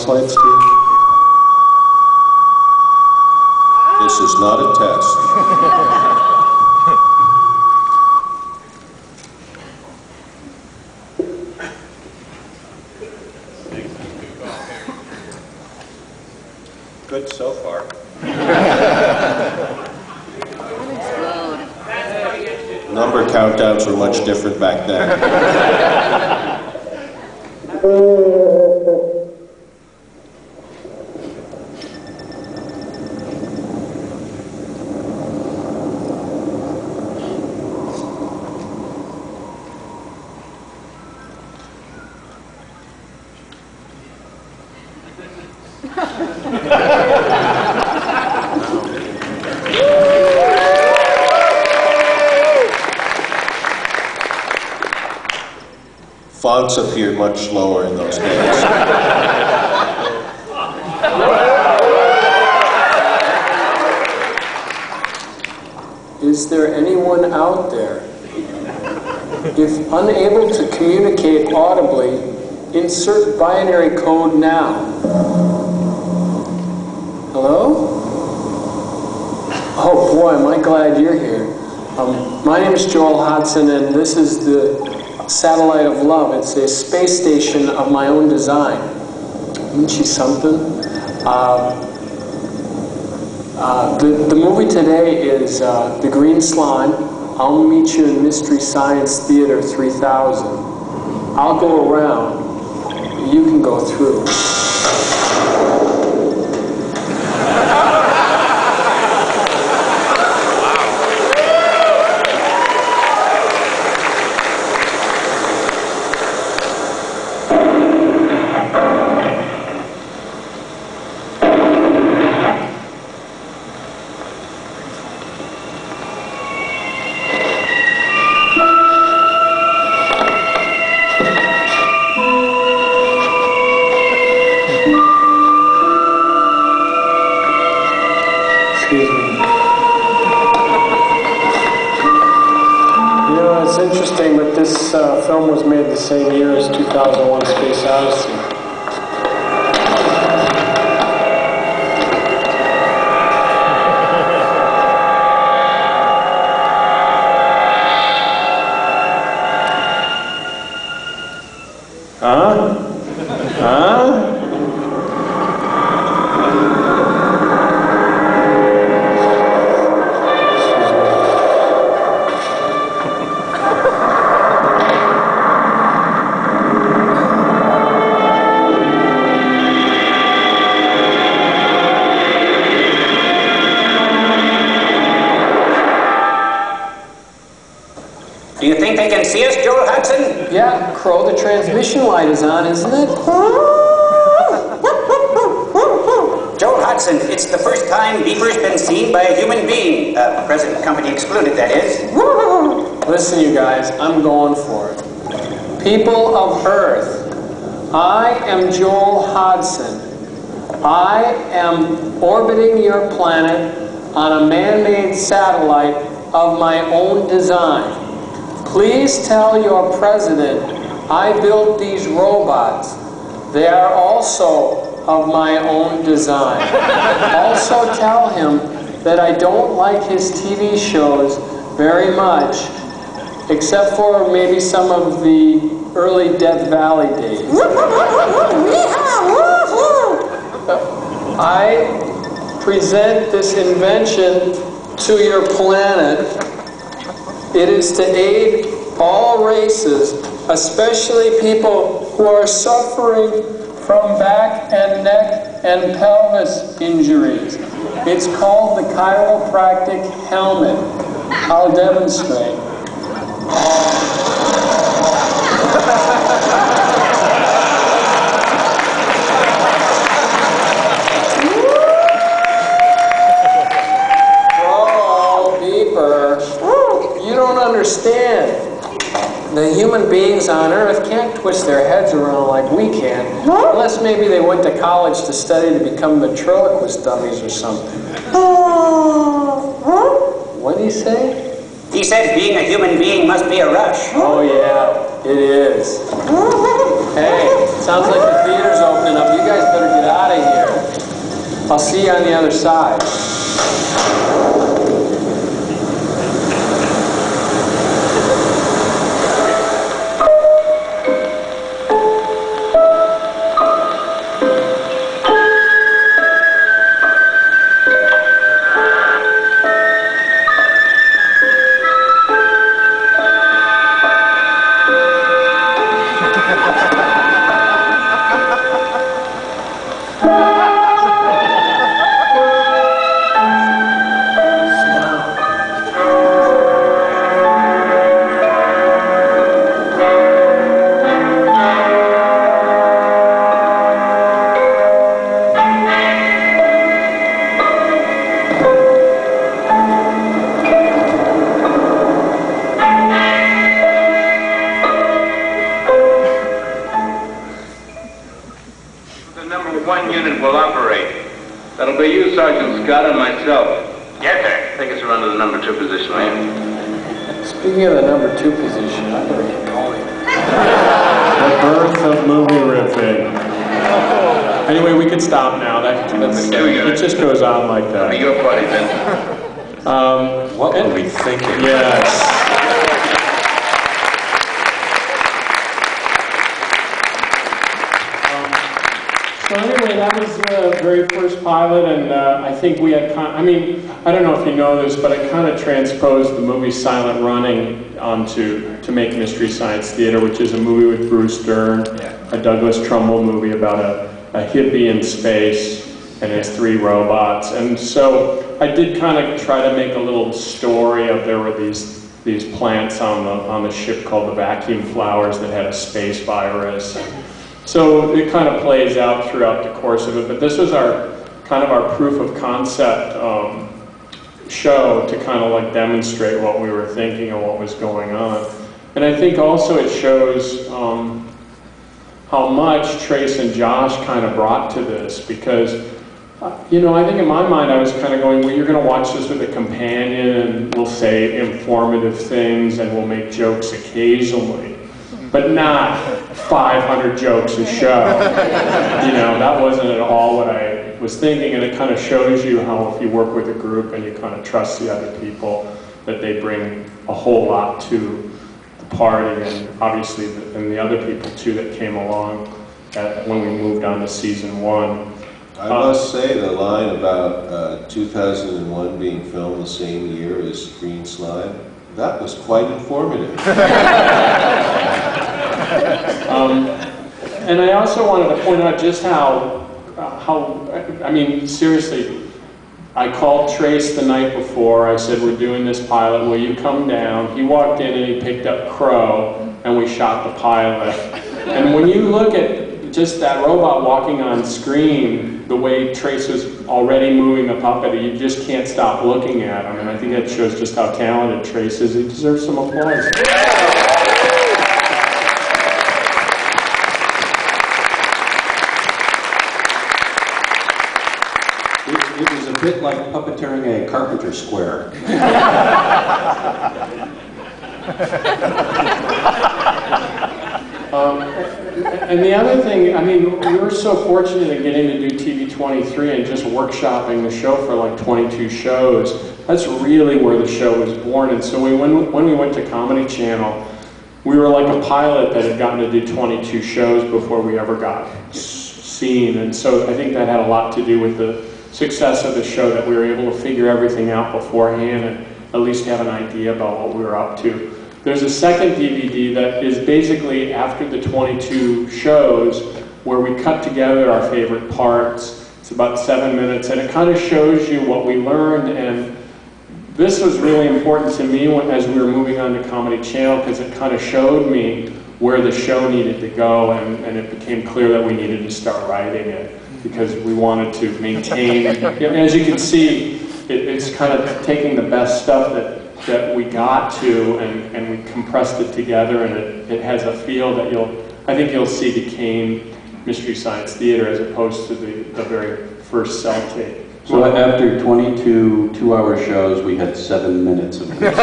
slide, Steve? This is not a test. Good so far. Number countdowns were much different back then. Fonts appeared much slower in those days. Is there anyone out there? If unable to communicate audibly, insert binary code now. Hello? Oh boy, am I glad you're here. My name is Joel Hodson, and this is the Satellite of Love. It's a space station of my own design. Isn't she something? The movie today is The Green Slime. I'll meet you in Mystery Science Theater 3000. I'll go around. You can go through. Excuse me. You know, it's interesting, but this film was made the same year as 2001: Space Odyssey. Huh? Huh? Do you think they can see us, Joel Hudson? Yeah, Crow, the transmission light is on, isn't it? Joel Hudson, it's the first time beeper's been seen by a human being. Present company excluded, that is. Listen, you guys, I'm going for it. People of Earth, I am Joel Hodson. I am orbiting your planet on a man-made satellite of my own design. Please tell your president I built these robots. They are also of my own design. Also tell him that I don't like his TV shows very much, except for maybe some of the early Death Valley days. I present this invention to your planet. It is to aid all races, especially people who are suffering from back and neck and pelvis injuries. It's called the chiropractic helmet. I'll demonstrate. Oh, beeper. You don't understand. The human beings on Earth can't twist their heads around like we can, unless maybe they went to college to study to become ventriloquist dummies or something. What did he say? He said being a human being must be a rush. Oh yeah, it is. Hey, sounds like the theater's opening up. You guys better get I'll see you on the other side. That'll be you, Sergeant Scott, and myself. Yes, sir. Take us around to the number 2 position, will you? Speaking of the number 2 position, I better get going. The birth of movie riffing. Anyway, we could stop now. It just goes on like that. That'll be your party, then. What were we thinking? Yes. So anyway, that was the very first pilot, and I think we had, I mean, I don't know if you know this, but I kind of transposed the movie Silent Running onto to make Mystery Science Theater, which is a movie with Bruce Dern, a Douglas Trumbull movie about a hippie in space and his 3 robots. And so I did kind of try to make a little story of there were these plants on the ship called the vacuum flowers that had a space virus. So it kind of plays out throughout the course of it, but this was our proof of concept show to kind of like demonstrate what we were thinking and what was going on. And I think also it shows how much Trace and Josh kind of brought to this, because you know, I think in my mind I was kind of going, well, you're going to watch this with a companion and we'll say informative things and we'll make jokes occasionally, but not 500 jokes a show. You know, that wasn't at all what I was thinking, and it kind of shows you how if you work with a group and you kind of trust the other people, that they bring a whole lot to the party, and obviously the other people too that came along when we moved on to season 1. I must say the line about 2001 being filmed the same year as Green Slime, that was quite informative. And I also wanted to point out just how, I mean, seriously, I called Trace the night before. I said, we're doing this pilot, will you come down? He walked in and he picked up Crow, and we shot the pilot. And when you look at just that robot walking on screen, the way Trace was already moving the puppet, you just can't stop looking at him. And I think that shows just how talented Trace is. He deserves some applause. It was a bit like puppeteering a carpenter square. And the other thing, I mean, we were so fortunate in getting to do TV 23 and just workshopping the show for like 22 shows. That's really where the show was born. And so when we went to Comedy Channel, we were like a pilot that had gotten to do 22 shows before we ever got seen. And so I think that had a lot to do with the success of the show, that we were able to figure everything out beforehand and at least have an idea about what we were up to. There's a second DVD that is basically after the 22 shows where we cut together our favorite parts. It's about 7 minutes, and it kind of shows you what we learned. And this was really important to me as we were moving on to Comedy Channel, because it kind of showed me where the show needed to go, and it became clear that we needed to start writing it, because we wanted to maintain, as you can see, it's kind of taking the best stuff that we got to, and we compressed it together, and it has a feel that I think you'll see became Mystery Science Theater as opposed to the very first cell tape. So after 22 two-hour shows, we had 7 minutes of this.